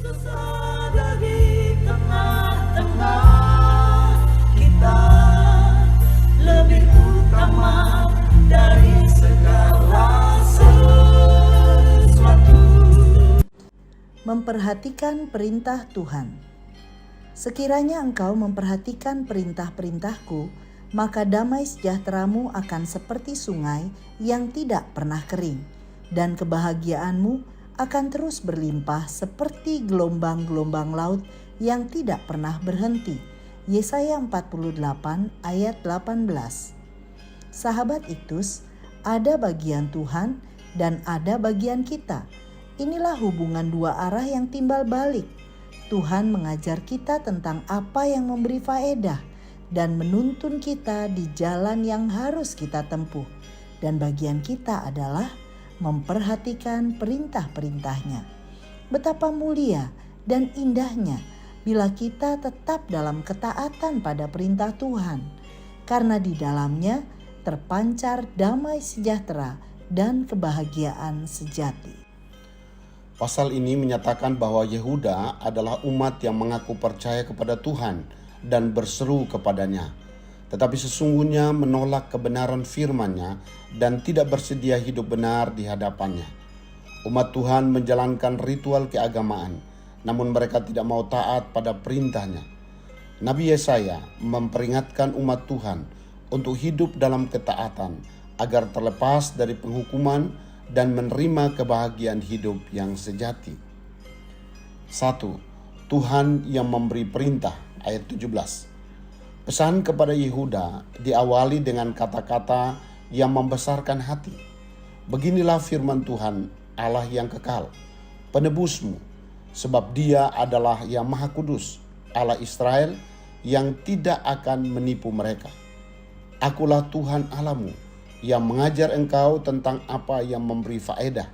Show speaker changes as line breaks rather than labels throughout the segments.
Ada di tengah-tengah kita, lebih utama dari segala sesuatu.
Memperhatikan perintah Tuhan. Sekiranya engkau memperhatikan perintah-perintahku, maka damai sejahteramu akan seperti sungai yang tidak pernah kering, dan kebahagiaanmu akan terus berlimpah seperti gelombang-gelombang laut yang tidak pernah berhenti. Yesaya 48 ayat 18. Sahabat Iktus, ada bagian Tuhan dan ada bagian kita. Inilah hubungan dua arah yang timbal balik. Tuhan mengajar kita tentang apa yang memberi faedah dan menuntun kita di jalan yang harus kita tempuh. Dan bagian kita adalah memperhatikan perintah-perintahnya. Betapa mulia dan indahnya bila kita tetap dalam ketaatan pada perintah Tuhan, karena di dalamnya terpancar damai sejahtera dan kebahagiaan sejati.
Pasal ini menyatakan bahwa Yehuda adalah umat yang mengaku percaya kepada Tuhan dan berseru kepadanya, tetapi sesungguhnya menolak kebenaran firman-Nya dan tidak bersedia hidup benar di hadapannya. Umat Tuhan menjalankan ritual keagamaan, namun mereka tidak mau taat pada perintah-Nya. Nabi Yesaya memperingatkan umat Tuhan untuk hidup dalam ketaatan agar terlepas dari penghukuman dan menerima kebahagiaan hidup yang sejati. 1. Tuhan yang memberi perintah, ayat 17. Pesan kepada Yehuda diawali dengan kata-kata yang membesarkan hati. Beginilah firman Tuhan, Allah yang kekal, penebusmu, sebab Dia adalah yang Maha Kudus, Allah Israel yang tidak akan menipu mereka. Akulah Tuhan Allahmu yang mengajar engkau tentang apa yang memberi faedah.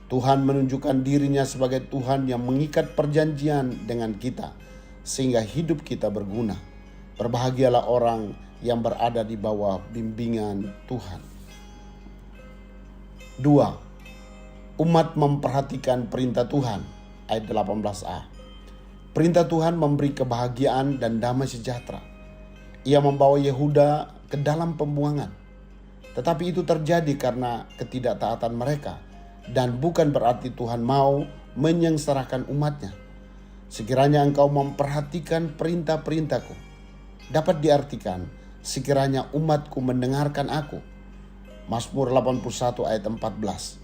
Tuhan menunjukkan dirinya sebagai Tuhan yang mengikat perjanjian dengan kita, sehingga hidup kita berguna. Berbahagialah orang yang berada di bawah bimbingan Tuhan. 2. Umat memperhatikan perintah Tuhan, ayat 18a. Perintah Tuhan memberi kebahagiaan dan damai sejahtera. Ia membawa Yehuda ke dalam pembuangan. Tetapi itu terjadi karena ketidaktaatan mereka, dan bukan berarti Tuhan mau menyengsarakan umatnya. Sekiranya engkau memperhatikan perintah-perintahku, dapat diartikan sekiranya umatku mendengarkan aku. Mazmur 81 ayat 14.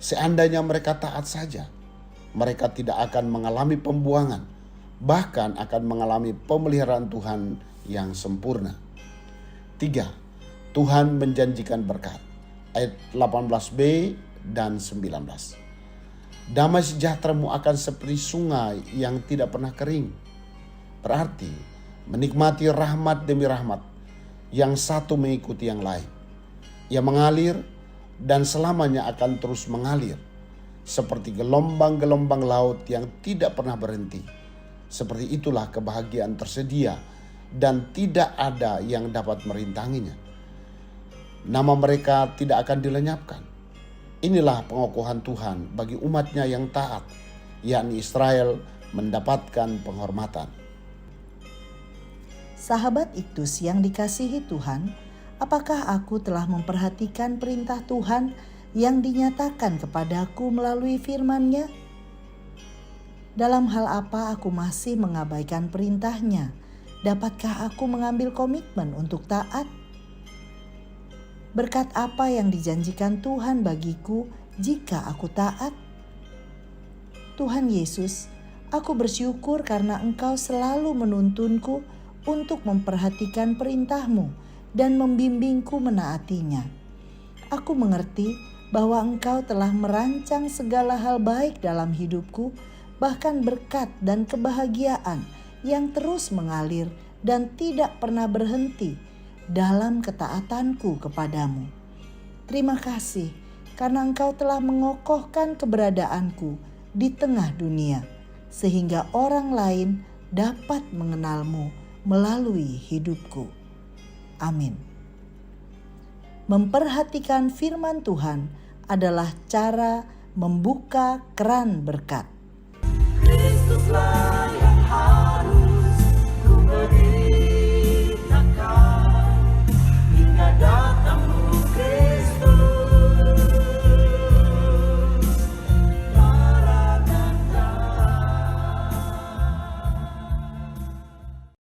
Seandainya mereka taat saja, mereka tidak akan mengalami pembuangan, bahkan akan mengalami pemeliharaan Tuhan yang sempurna. 3. Tuhan menjanjikan berkat, ayat 18b dan 19. Damai sejahteramu akan seperti sungai yang tidak pernah kering. Berarti menikmati rahmat demi rahmat, yang satu mengikuti yang lain. Ia mengalir dan selamanya akan terus mengalir, seperti gelombang-gelombang laut yang tidak pernah berhenti. Seperti itulah kebahagiaan tersedia dan tidak ada yang dapat merintanginya. Nama mereka tidak akan dilenyapkan. Inilah pengokohan Tuhan bagi umatnya yang taat, yakni Israel mendapatkan penghormatan.
Sahabat Iktus yang dikasihi Tuhan, apakah aku telah memperhatikan perintah Tuhan yang dinyatakan kepadaku melalui firman-Nya? Dalam hal apa aku masih mengabaikan perintah-Nya? Dapatkah aku mengambil komitmen untuk taat? Berkat apa yang dijanjikan Tuhan bagiku jika aku taat? Tuhan Yesus, aku bersyukur karena Engkau selalu menuntunku untuk memperhatikan perintah-Mu dan membimbingku menaatinya. Aku mengerti bahwa Engkau telah merancang segala hal baik dalam hidupku, bahkan berkat dan kebahagiaan yang terus mengalir dan tidak pernah berhenti dalam ketaatanku kepadamu. Terima kasih karena Engkau telah mengokohkan keberadaanku di tengah dunia, sehingga orang lain dapat mengenal-Mu melalui hidupku. Amin. Memperhatikan firman Tuhan adalah cara membuka keran berkat.
selalu